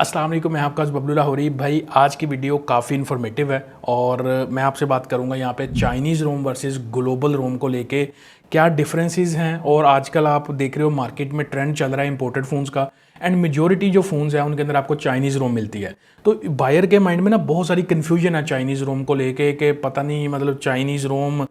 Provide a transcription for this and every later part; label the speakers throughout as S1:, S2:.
S1: अस्सलाम वालेकुम, मैं आपका बबलू लाहौरी। भाई आज की वीडियो काफ़ी इन्फॉर्मेटिव है और मैं आपसे बात करूंगा यहाँ पे चाइनीज़ रोम वर्सेस ग्लोबल रोम को लेके क्या डिफरेंसेस हैं। और आजकल आप देख रहे हो मार्केट में ट्रेंड चल रहा है इंपोर्टेड फ़ोन्स का, एंड मेजोरिटी जो फ़ोन्स हैं उनके अंदर आपको चाइनीज़ रोम मिलती है। तो बायर के माइंड में ना बहुत सारी कन्फ्यूजन है चाइनीज़ रोम को लेके कि पता नहीं मतलब चाइनीज़ रोम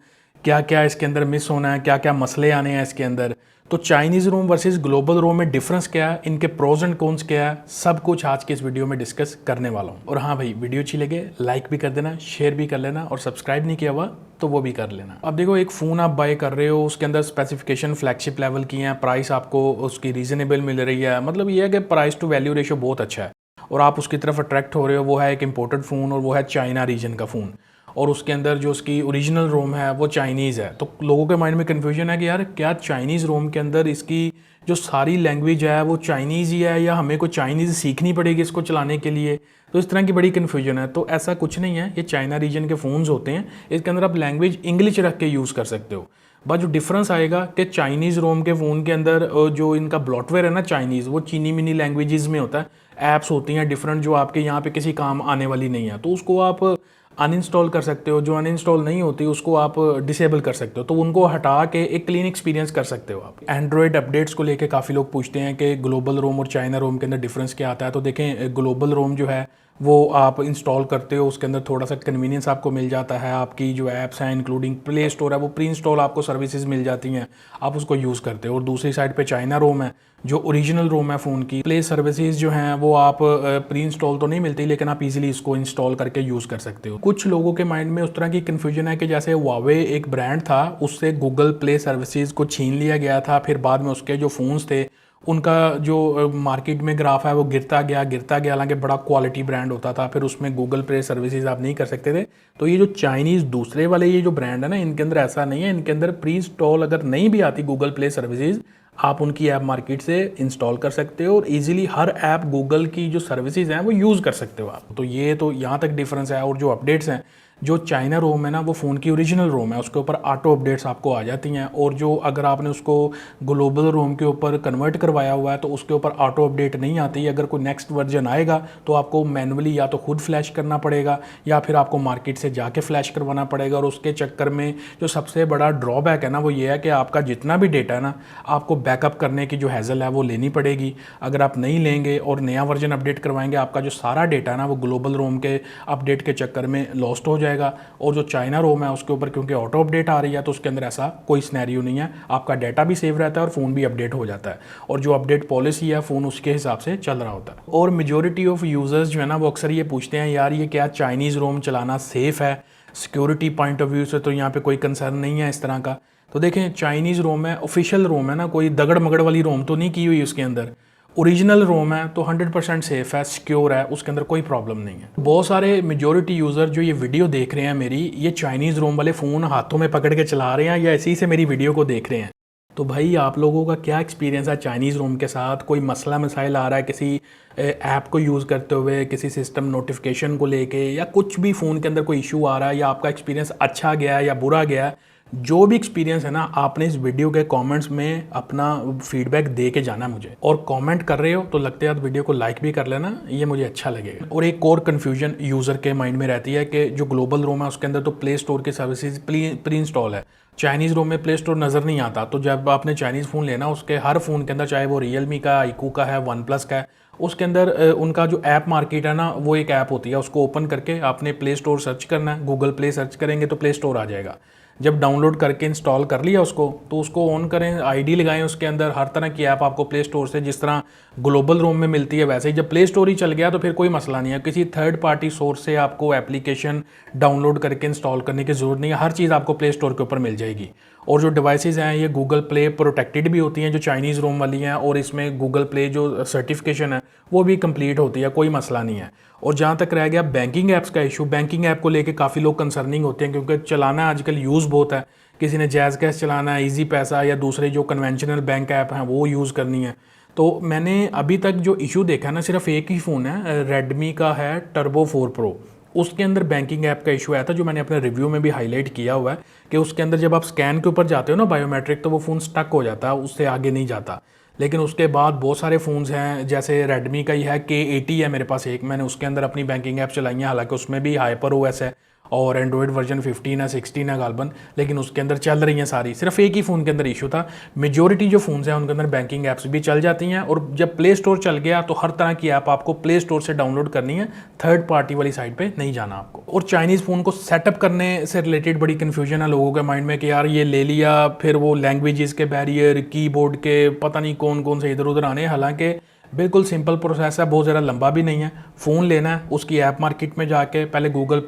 S1: क्या क्या इसके अंदर मिस होना है, क्या क्या मसले आने हैं इसके अंदर। तो चाइनीज़ रोम वर्सेस ग्लोबल रोम में डिफरेंस क्या है, इनके प्रोज एंड कॉन्स क्या है, सब कुछ आज के इस वीडियो में डिस्कस करने वाला हूँ। और हाँ भाई, वीडियो अच्छी लगे लाइक भी कर देना, शेयर भी कर लेना, और सब्सक्राइब नहीं किया हुआ तो वो भी कर लेना। अब देखो, एक फ़ोन आप बाय कर रहे हो, उसके अंदर स्पेसिफिकेशन फ्लैगशिप लेवल की हैं, प्राइस आपको उसकी रीजनेबल मिल रही है, मतलब ये है कि प्राइस टू वैल्यू रेशो बहुत अच्छा है और आप उसकी तरफ अट्रैक्ट हो रहे हो। वो है एक इम्पोर्टेड फ़ोन और वो है चाइना रीजन का फ़ोन, और उसके अंदर जो उसकी ओरिजिनल रोम है वो चाइनीज़ है। तो लोगों के माइंड में कन्फ्यूजन है कि यार क्या चाइनीज़ रोम के अंदर इसकी जो सारी लैंग्वेज है वो चाइनीज़ ही है, या हमें कोई चाइनीज़ सीखनी पड़ेगी इसको चलाने के लिए। तो इस तरह की बड़ी कन्फ्यूजन है। तो ऐसा कुछ नहीं है, ये चाइना रीजन के फ़ोन्स होते हैं, इसके अंदर आप लैंग्वेज इंग्लिश रख के यूज़ कर सकते हो। बट जो डिफरेंस आएगा कि चाइनीज़ रोम के फ़ोन के अंदर जो इनका ब्लॉटवेयर है ना चाइनीज़, वो चीनी मिनी लैंग्वेजेस में होता है। ऐप्स होती हैं डिफरेंट जो आपके यहाँ पे किसी काम आने वाली नहीं है, तो उसको आप अनइंस्टॉल कर सकते हो। जो अनइंस्टॉल नहीं होती उसको आप डिसेबल कर सकते हो, तो उनको हटा के एक क्लीन एक्सपीरियंस कर सकते हो आप। एंड्रॉयड अपडेट्स को लेके काफ़ी लोग पूछते हैं कि ग्लोबल रोम और चाइना रोम के अंदर डिफरेंस क्या आता है। तो देखें, ग्लोबल रोम जो है वो आप इंस्टॉल करते हो, उसके अंदर थोड़ा सा कन्वीनियंस आपको मिल जाता है। आपकी जो ऐप्स हैं इंक्लूडिंग प्ले स्टोर है वो प्री इंस्टॉल आपको सर्विसेज मिल जाती हैं, आप उसको यूज़ करते हो। और दूसरी साइड पे चाइना रोम है, जो ओरिजिनल रोम है फ़ोन की, प्ले सर्विसेज जो हैं वो आप प्री इंस्टॉल तो नहीं मिलती, लेकिन आप इजीली इसको इंस्टॉल करके यूज़ कर सकते हो। कुछ लोगों के माइंड में उस तरह की कन्फ्यूजन है कि जैसे हुआवे एक ब्रांड था, उससे गूगल प्ले सर्विसेज को छीन लिया गया था, फिर बाद में उसके जो फ़ोन्स थे उनका जो मार्केट में ग्राफ है वो गिरता गया, हालांकि बड़ा क्वालिटी ब्रांड होता था, फिर उसमें गूगल प्ले सर्विसेज आप नहीं कर सकते थे। तो ये जो चाइनीज़ दूसरे वाले ये जो ब्रांड है ना, इनके अंदर ऐसा नहीं है। इनके अंदर प्री इंस्टॉल अगर नहीं भी आती गूगल प्ले सर्विसेज, आप उनकी ऐप मार्केट से इंस्टॉल कर सकते हो और इजीली हर ऐप गूगल की जो सर्विसेज हैं वो यूज़ कर सकते हो आप। तो ये तो यहाँ तक डिफरेंस है। और जो अपडेट्स हैं, जो चाइना रोम है ना वो फ़ोन की ओरिजिनल रोम है, उसके ऊपर ऑटो अपडेट्स आपको आ जाती हैं। और जो अगर आपने उसको ग्लोबल रोम के ऊपर कन्वर्ट करवाया हुआ है तो उसके ऊपर ऑटो अपडेट नहीं आती। अगर कोई नेक्स्ट वर्जन आएगा तो आपको मैनुअली या तो खुद फ्लैश करना पड़ेगा या फिर आपको मार्केट से जाके फ्लैश करवाना पड़ेगा। और उसके चक्कर में जो सबसे बड़ा ड्रॉबैक है ना वो ये है कि आपका जितना भी डेटा है ना, आपको बैकअप करने की जो हैजल है वो लेनी पड़ेगी। अगर आप नहीं लेंगे और नया वर्जन अपडेट करवाएंगे, आपका जो सारा डेटा है ना वो ग्लोबल रोम के अपडेट के चक्कर में लॉस्ट हो जाएगा। और जो चाइना रोम है उसके ऊपर क्योंकि ऑटो अपडेट आ रही है तो उसके अंदर ऐसा कोई सिनेरियो नहीं है, आपका डाटा भी सेव रहता है और फ़ोन भी अपडेट हो जाता है, और जो अपडेट पॉलिसी है फ़ोन उसके हिसाब से चल रहा होता है। और मेजॉरिटी ऑफ यूज़र्स जो है ना वो अक्सर ये पूछते हैं, यार ये क्या चाइनीज़ रोम चलाना सेफ़ है? सिक्योरिटी पॉइंट ऑफ व्यू से तो यहाँ पे कोई कंसर्न नहीं है इस तरह का। तो देखें, चाइनीज़ रोम है, ऑफिशियल रोम है ना, कोई दगड़ मगड़ वाली रोम तो नहीं की हुई उसके अंदर। ओरिजिनल रोम है तो 100% सेफ़ है, सिक्योर है, उसके अंदर कोई प्रॉब्लम नहीं है। बहुत सारे मेजॉरिटी यूज़र जो ये वीडियो देख रहे हैं मेरी, ये चाइनीज़ रोम वाले फ़ोन हाथों में पकड़ के चला रहे हैं या ऐसे ही से मेरी वीडियो को देख रहे हैं। तो भाई आप लोगों का क्या एक्सपीरियंस है चाइनीज़ रोम के साथ? कोई मसला मसाइल आ रहा है किसी ऐप को यूज़ करते हुए, किसी सिस्टम नोटिफिकेशन को लेके, या कुछ भी फ़ोन के अंदर कोई इशू आ रहा है, या आपका एक्सपीरियंस अच्छा गया या बुरा गया? जो भी एक्सपीरियंस है ना, आपने इस वीडियो के कमेंट्स में अपना फीडबैक दे के जाना मुझे। और कमेंट कर रहे हो तो लगते हैं वीडियो को लाइक भी कर लेना, ये मुझे अच्छा लगेगा। और एक और कन्फ्यूजन यूज़र के माइंड में रहती है कि जो ग्लोबल रोम है उसके अंदर तो प्ले स्टोर की सर्विसेज प्री इंस्टॉल है, चाइनीज़ रोम में प्ले स्टोर नज़र नहीं आता। तो जब आपने चाइनीज़ फ़ोन लेना, उसके हर फ़ोन के अंदर, चाहे वो रियलमी का, आईकू का है, वन प्लस का है, उसके अंदर उनका जो ऐप मार्केट है ना वो एक ऐप होती है, उसको ओपन करके आपने प्ले स्टोर सर्च करना है। गूगल प्ले सर्च करेंगे तो प्ले स्टोर आ जाएगा। जब डाउनलोड करके इंस्टॉल कर लिया उसको, तो उसको ऑन करें, आईडी लगाएं, उसके अंदर हर तरह की ऐप आपको प्ले स्टोर से जिस तरह ग्लोबल रोम में मिलती है वैसे ही जब प्ले स्टोर ही चल गया तो फिर कोई मसला नहीं है। किसी थर्ड पार्टी सोर्स से आपको एप्लीकेशन डाउनलोड करके इंस्टॉल करने की ज़रूरत नहीं है, हर चीज़ आपको प्ले स्टोर के ऊपर मिल जाएगी। और जो डिवाइसेस हैं ये गूगल प्ले प्रोटेक्टेड भी होती हैं जो चाइनीज़ रोम वाली हैं, और इसमें गूगल प्ले जो सर्टिफिकेशन है वो भी कंप्लीट होती है, कोई मसला नहीं है। और जहाँ तक रह गया बैंकिंग ऐप्स का इशू, बैंकिंग ऐप को लेके काफ़ी लोग कंसर्निंग होते हैं क्योंकि चलाना आजकल यूज़ बहुत है। किसी ने जैज़ कैश चलाना है, ईजी पैसा, या दूसरे जो कन्वेंशनल बैंक ऐप हैं वो यूज़ करनी है। तो मैंने अभी तक जो इशू देखा ना, सिर्फ एक ही फ़ोन है, रेडमी का है टर्बो 4 प्रो, उसके अंदर बैंकिंग ऐप का इशू आया था, जो मैंने अपने रिव्यू में भी हाईलाइट किया हुआ है कि उसके अंदर जब आप स्कैन के ऊपर जाते हो ना बायोमेट्रिक, तो वो फ़ोन स्टक हो जाता है, उससे आगे नहीं जाता। लेकिन उसके बाद बहुत सारे फ़ोन्स हैं, जैसे रेडमी का ही है K80 है मेरे पास एक, मैंने उसके अंदर अपनी बैंकिंग ऐप चलाई है, हालांकि उसमें भी हाइपर ओएस है और एंड्रॉयड वर्जन 15 है 16 है गालबन, लेकिन उसके अंदर चल रही हैं सारी। सिर्फ एक ही फ़ोन के अंदर इशू था। मेजॉरिटी जो फ़ोन्स हैं उनके अंदर बैंकिंग ऐप्स भी चल जाती हैं, और जब प्ले स्टोर चल गया तो हर तरह की ऐप आपको प्ले स्टोर से डाउनलोड करनी है, थर्ड पार्टी वाली साइट पे नहीं जाना आपको। और चाइनीज़ फ़ोन को सेटअप करने से रिलेटेड बड़ी कन्फ्यूजन है लोगों के माइंड में कि यार ये ले लिया, फिर वो लैंग्वेजेस के बैरियर, कीबोर्ड के पता नहीं कौन कौन से इधर उधर आने। हालांकि बिल्कुल सिंपल प्रोसेस है, बहुत ज़्यादा लंबा भी नहीं है। फ़ोन लेना है, उसकी ऐप मार्केट में जाके पहले गूगल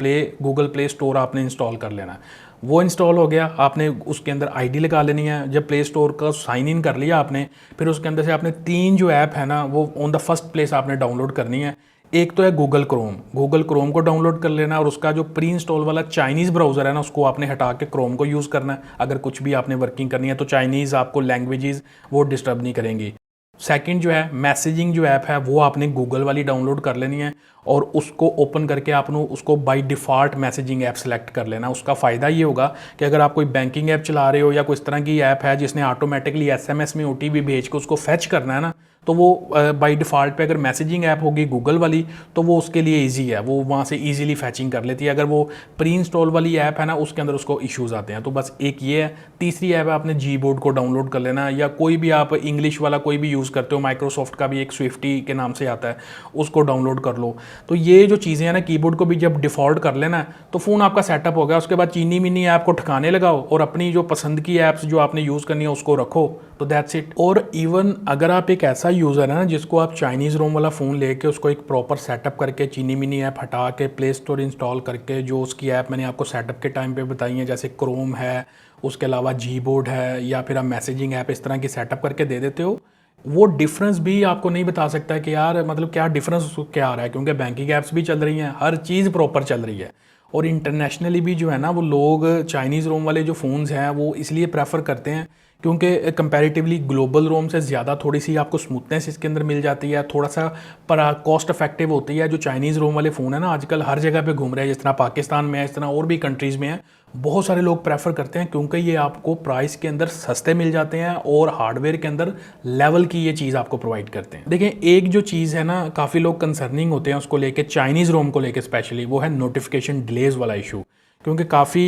S1: प्ले स्टोर आपने इंस्टॉल कर लेना है। वो इंस्टॉल हो गया, आपने उसके अंदर आईडी लगा लेनी है। जब प्ले स्टोर का साइन इन कर लिया आपने, फिर उसके अंदर से आपने 3 जो ऐप है ना वो ऑन द फर्स्ट प्लेस आपने डाउनलोड करनी है। एक तो है गूगल क्रोम को डाउनलोड कर लेना, और उसका जो प्री इंस्टॉल वाला चाइनीज़ ब्राउज़र है ना उसको आपने हटा के क्रोम को यूज़ करना है। अगर कुछ भी आपने वर्किंग करनी है तो चाइनीज़ आपको लैंग्वेजेस वो डिस्टर्ब नहीं करेंगी। सेकंड जो है मैसेजिंग जो ऐप है वो आपने गूगल वाली डाउनलोड कर लेनी है, और उसको ओपन करके आपने उसको by default messaging app select कर लेना। उसका फ़ायदा ये होगा कि अगर आप कोई बैंकिंग ऐप चला रहे हो या कोई इस तरह की ऐप है जिसने ऑटोमेटिकली एसएमएस में ओटीपी भेज के उसको फेच करना है ना, तो वो बाय डिफ़ॉल्ट पे अगर मैसेजिंग ऐप होगी गूगल वाली तो वो उसके लिए इजी है, वो वहाँ से इजीली फैचिंग कर लेती है। अगर वो प्री इंस्टॉल वाली ऐप है ना उसके अंदर उसको इश्यूज़ आते हैं। तो बस एक ये है। तीसरी ऐप है आपने जी बोर्ड को डाउनलोड कर लेना, या कोई भी आप इंग्लिश वाला कोई भी यूज़ करते हो, माइक्रोसॉफ्ट का भी एक स्विफ्टी के नाम से आता है, उसको डाउनलोड कर लो। तो ये जो चीज़ें हैं ना, कीबोर्ड को भी जब डिफ़ॉल्ट कर लेना है तो फ़ोन आपका सेटअप हो गया। उसके बाद चीनी मिनी ऐप को ठिकाने लगाओ और अपनी जो पसंद की ऐप्स जो आपने यूज़ करनी है उसको रखो, तो दैट्स इट। और इवन अगर आप एक ऐसा यूज़र है ना जिसको आप चाइनीज़ रोम वाला फ़ोन लेके उसको एक प्रॉपर सेटअप करके चीनी मिनी ऐप हटा के प्ले स्टोर इंस्टॉल करके जो उसकी ऐप मैंने आपको सेटअप के टाइम पे बताई है, जैसे क्रोम है, उसके अलावा जी बोर्ड है, या फिर आप मैसेजिंग ऐप इस तरह की सेटअप करके दे देते हो, वो डिफरेंस भी आपको नहीं बता सकता कि यार मतलब क्या डिफरेंस क्या आ रहा है, क्योंकि बैंकिंग ऐप्स भी चल रही हैं, हर चीज़ प्रॉपर चल रही है। और इंटरनेशनली भी जो है ना वो लोग चाइनीज़ रोम वाले जो फ़ोन्स हैं वो इसलिए प्रेफर करते हैं क्योंकि कंपैरेटिवली ग्लोबल रोम से ज़्यादा थोड़ी सी आपको स्मूथनेस इसके अंदर मिल जाती है, थोड़ा सा पर कॉस्ट इफेक्टिव होती है। जो चाइनीज़ रोम वाले फ़ोन है ना आजकल हर जगह पे घूम रहे हैं, जिस तरह पाकिस्तान में है इस तरह और भी कंट्रीज़ में है, बहुत सारे लोग प्रेफर करते हैं क्योंकि ये आपको प्राइस के अंदर सस्ते मिल जाते हैं और हार्डवेयर के अंदर लेवल की ये चीज़ आपको प्रोवाइड करते हैं। देखिए एक जो चीज़ है ना काफ़ी लोग कंसर्निंग होते हैं उसको लेके, चाइनीज़ रोम को लेके स्पेशली, वो है नोटिफिकेशन डिलेज़ वाला इशू। क्योंकि काफ़ी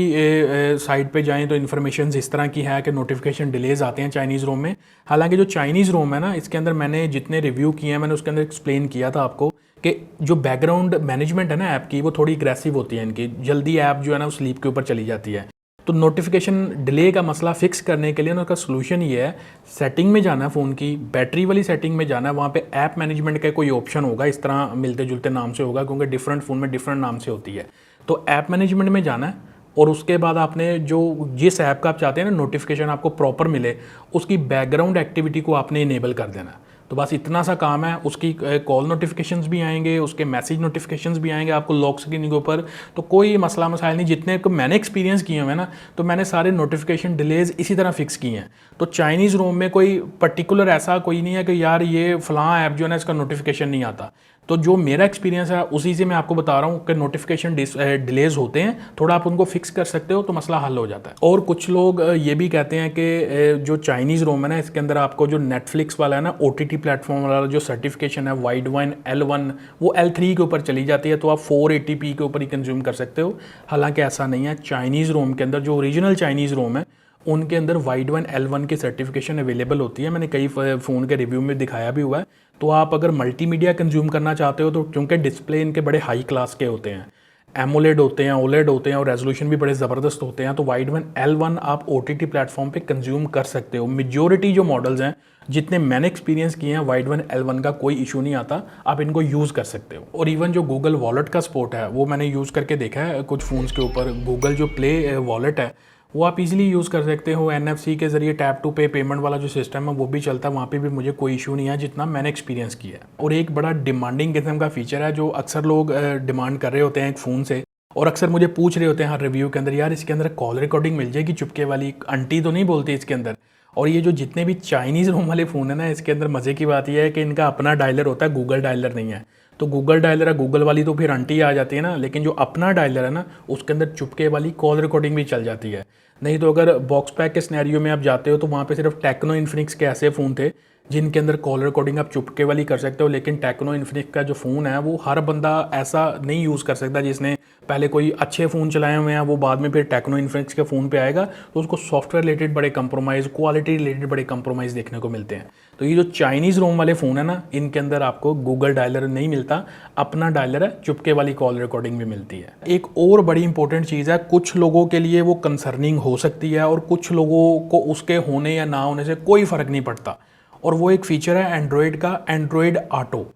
S1: साइट पे जाएं तो इन्फॉर्मेशन इस तरह की है कि नोटिफिकेशन डिलेज आते हैं चाइनीज़ रोम में। हालांकि जो चाइनीज़ रोम है ना इसके अंदर मैंने जितने रिव्यू किए हैं मैंने उसके अंदर एक्सप्लेन किया था आपको कि जो बैकग्राउंड मैनेजमेंट है ना ऐप की वो थोड़ी अग्रेसिव होती है इनकी, जल्दी ऐप जो है ना वो स्लीप के ऊपर चली जाती है। तो नोटिफिकेशन डिले का मसला फिक्स करने के लिए ना उसका सोल्यूशन ये है, सेटिंग में जाना है फ़ोन की, बैटरी वाली सेटिंग में जाना है, वहाँ पे ऐप मैनेजमेंट का कोई ऑप्शन होगा, इस तरह मिलते जुलते नाम से होगा क्योंकि डिफरेंट फ़ोन में डिफरेंट नाम से होती है। तो ऐप मैनेजमेंट में जाना है और उसके बाद आपने जो जिस ऐप का आप चाहते हैं ना नोटिफिकेशन आपको प्रॉपर मिले उसकी बैकग्राउंड एक्टिविटी को आपने इनेबल कर देना है। तो बस इतना सा काम है। उसकी कॉल नोटिफिकेशंस भी आएंगे, उसके मैसेज नोटिफिकेशंस भी आएंगे आपको लॉक स्क्रीन के ऊपर, तो कोई मसला मसाइल नहीं। जितने को मैंने एक्सपीरियंस किए हुए ना तो मैंने सारे नोटिफिकेशन डिलेज इसी तरह फिक्स किए हैं। तो चाइनीज़ रोम में कोई पर्टिकुलर ऐसा कोई नहीं है कि यार ये फ़लाँ ऐप जो है ना इसका नोटिफिकेशन नहीं आता। तो जो मेरा एक्सपीरियंस है उसी से मैं आपको बता रहा हूँ कि नोटिफिकेशन डिलेज होते हैं, थोड़ा आप उनको फिक्स कर सकते हो तो मसला हल हो जाता है। और कुछ लोग ये भी कहते हैं कि जो चाइनीज़ रोम है ना इसके अंदर आपको जो नेटफ्लिक्स वाला है ना OTT प्लेटफॉर्म वाला जो सर्टिफिकेशन है वाइड वाइन L1 वो L3 के ऊपर चली जाती है, तो आप 480p के ऊपर ही कंज्यूम कर सकते हो। हालांकि ऐसा नहीं है, चाइनीज़ रोम के अंदर जो ओरिजिनल चाइनीज़ रोम है उनके अंदर वाइड वन L1 की सर्टिफिकेशन अवेलेबल होती है। मैंने कई फ़ोन के रिव्यू में दिखाया भी हुआ है। तो आप अगर मल्टीमीडिया कंज्यूम करना चाहते हो तो क्योंकि डिस्प्ले इनके बड़े हाई क्लास के होते हैं, एमोलेड होते हैं, ओलेड होते हैं और रेजोल्यूशन भी बड़े ज़बरदस्त होते हैं, तो वाइड वन L1 आप OTT प्लेटफॉर्म पे कंज्यूम कर सकते हो। मेजॉरिटी जो मॉडल्स हैं जितने मैंने एक्सपीरियंस किए हैं वाइड वन L1 का कोई इशू नहीं आता, आप इनको यूज़ कर सकते हो। और इवन जो गूगल वॉलेट का सपोर्ट है वो मैंने यूज़ करके देखा है कुछ फ़ोन्स के ऊपर। गूगल जो प्ले वॉलेट है वो आप इजीली यूज़ कर सकते हो, NFC के ज़रिए टैप टू पे पेमेंट वाला जो सिस्टम है वो भी चलता है, वहाँ पे भी मुझे कोई इशू नहीं है जितना मैंने एक्सपीरियंस किया है। और एक बड़ा डिमांडिंग किस्म का फीचर है जो अक्सर लोग डिमांड कर रहे होते हैं एक फ़ोन से, और अक्सर मुझे पूछ रहे होते हैं हर रिव्यू के अंदर, यार इसके अंदर कॉल रिकॉर्डिंग मिल जाएगी चुपके वाली, आंटी तो नहीं बोलती इसके अंदर। और ये जो जितने भी चाइनीज़ रोम वाले फ़ोन है ना इसके अंदर मज़े की बात यह है कि इनका अपना डायलर होता है, गूगल डायलर नहीं है। तो गूगल डायलर है, गूगल वाली तो फिर आंटी आ जाती है ना, लेकिन जो अपना डायलर है ना उसके अंदर चुपके वाली कॉल रिकॉर्डिंग भी चल जाती है। नहीं तो अगर बॉक्स पैक के सिनेरियो में आप जाते हो तो वहाँ पे सिर्फ टेक्नो इन्फिनिक्स के ऐसे फ़ोन थे जिनके अंदर कॉल रिकॉर्डिंग आप चुपके वाली कर सकते हो। लेकिन टेक्नो इन्फिनिक्स का जो फ़ोन है वो हर बंदा ऐसा नहीं यूज़ कर सकता जिसने पहले कोई अच्छे फ़ोन चलाए हुए हैं, वो बाद में फिर टेक्नो इन्फिनिक्स के फ़ोन पे आएगा तो उसको सॉफ्टवेयर रिलेटेड बड़े कंप्रोमाइज़, क्वालिटी रिलेटेड बड़े कंप्रोमाइज़ देखने को मिलते हैं। तो ये जो चाइनीज़ रोम वाले फ़ोन है ना, इनके अंदर आपको गूगल डायलर नहीं मिलता, अपना डायलर है, चुपके वाली कॉल रिकॉर्डिंग भी मिलती है। एक और बड़ी इंपॉर्टेंट चीज़ है, कुछ लोगों के लिए वो कंसर्निंग हो सकती है और कुछ लोगों को उसके होने या ना होने से कोई फ़र्क नहीं पड़ता, और वो एक फ़ीचर है एंड्रॉयड का, एंड्रॉयड ऑटो।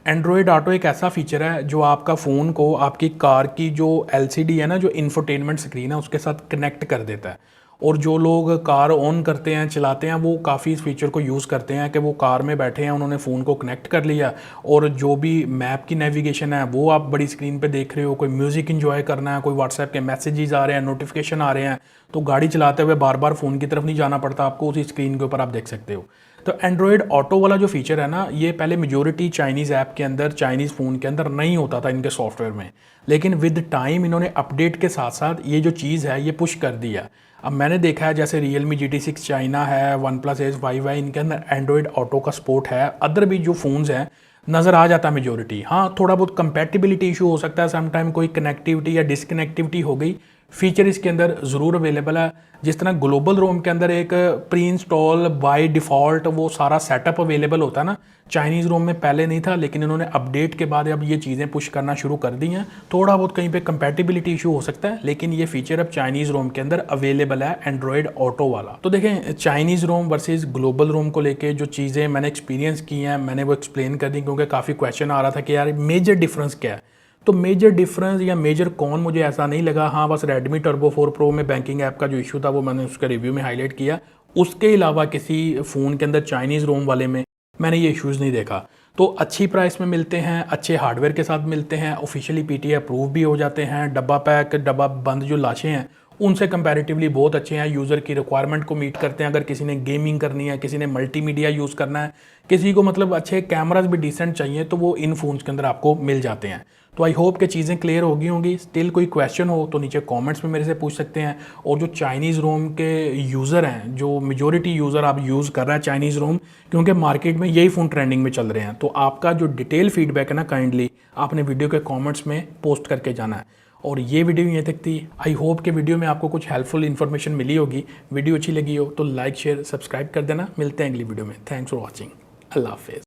S1: एंड्रॉयड ऑटो एक ऐसा फीचर है जो आपका फ़ोन को आपकी कार की जो एलसीडी है ना, जो इंफोटेनमेंट स्क्रीन है, उसके साथ कनेक्ट कर देता है। और जो लोग कार ऑन करते हैं, चलाते हैं, वो काफ़ी इस फीचर को यूज़ करते हैं कि वो कार में बैठे हैं, उन्होंने फ़ोन को कनेक्ट कर लिया और जो भी मैप की नेविगेशन है वो आप बड़ी स्क्रीन पे देख रहे हो, कोई म्यूज़िक एंजॉय करना है, कोई व्हाट्सएप के मैसेजेस आ रहे हैं, नोटिफिकेशन आ रहे हैं, तो गाड़ी चलाते हुए बार बार फ़ोन की तरफ नहीं जाना पड़ता आपको, उसी स्क्रीन के ऊपर आप देख सकते हो। तो एंड्रॉयड ऑटो वाला जो फीचर है ना, ये पहले मेजोरिटी चाइनीज़ ऐप के अंदर, चाइनीज़ फ़ोन के अंदर नहीं होता था इनके सॉफ्टवेयर में, लेकिन विद टाइम इन्होंने अपडेट के साथ साथ ये जो चीज़ है ये पुश कर दिया। अब मैंने देखा है जैसे Realme GT6 चाइना है, OnePlus Ace 5 है, इनके अंदर एंड्रॉयड ऑटो का सपोर्ट है। अदर भी जो फ़ोन्स हैं नज़र आ जाता है मेजोरिटी। हाँ, थोड़ा बहुत कंपैटिबिलिटी इशू हो सकता है, समटाइम कोई कनेक्टिविटी या डिसकनेक्टिविटी हो गई, फीचर इसके अंदर ज़रूर अवेलेबल है। जिस तरह ग्लोबल रोम के अंदर एक प्री इंस्टॉल बाय डिफ़ॉल्ट वो सारा सेटअप अवेलेबल होता है ना, चाइनीज़ रोम में पहले नहीं था, लेकिन इन्होंने अपडेट के बाद अब ये चीज़ें पुश करना शुरू कर दी हैं। थोड़ा बहुत कहीं पे कंपैटिबिलिटी इशू हो सकता है, लेकिन ये फीचर अब चाइनीज़ रोम के अंदर अवेलेबल है, एंड्रॉयड ऑटो वाला। तो देखें, चाइनीज़ रोम वर्सेस ग्लोबल रोम को लेके जो चीज़ें मैंने एक्सपीरियंस की हैं, मैंने वो एक्सप्लेन कर दी, क्योंकि काफ़ी क्वेश्चन आ रहा था कि यार मेजर डिफरेंस क्या है। तो मेजर डिफरेंस या मेजर कौन मुझे ऐसा नहीं लगा। हाँ, बस Redmi Turbo 4 Pro में बैंकिंग ऐप का जो इशू था वो मैंने उसका रिव्यू में हाईलाइट किया। उसके अलावा किसी फ़ोन के अंदर चाइनीज़ रोम वाले में मैंने ये इश्यूज़ नहीं देखा। तो अच्छी प्राइस में मिलते हैं, अच्छे हार्डवेयर के साथ मिलते हैं, ऑफिशियली PTA अप्रूव भी हो जाते हैं, डब्बा पैक, डब्बा बंद जो लाशें हैं उनसे कंपैरेटिवली बहुत अच्छे हैं, यूज़र की रिक्वायरमेंट को मीट करते हैं। अगर किसी ने गेमिंग करनी है, किसी ने मल्टीमीडिया यूज़ करना है, किसी को मतलब अच्छे कैमराज भी डिसेंट चाहिए, तो वो इन फ़ोन्स के अंदर आपको मिल जाते हैं। तो आई होप कि चीज़ें क्लियर होंगी। स्टिल कोई क्वेश्चन हो तो नीचे कमेंट्स में मेरे से पूछ सकते हैं। और जो चाइनीज़ रोम के यूज़र हैं, जो मेजॉरिटी यूज़र आप यूज़ कर रहे हैं चाइनीज़ रोम, क्योंकि मार्केट में यही फ़ोन ट्रेंडिंग में चल रहे हैं, तो आपका जो डिटेल फीडबैक है ना, काइंडली आपने वीडियो के कॉमेंट्स में पोस्ट करके जाना है। और ये वीडियो ये तक थी। आई होप कि वीडियो में आपको कुछ हेल्पफुल इन्फॉर्मेशन मिली होगी। वीडियो अच्छी लगी हो तो लाइक शेयर सब्सक्राइब कर देना। मिलते हैं अगली वीडियो में। Thanks for watching. अल्लाह हाफिज़।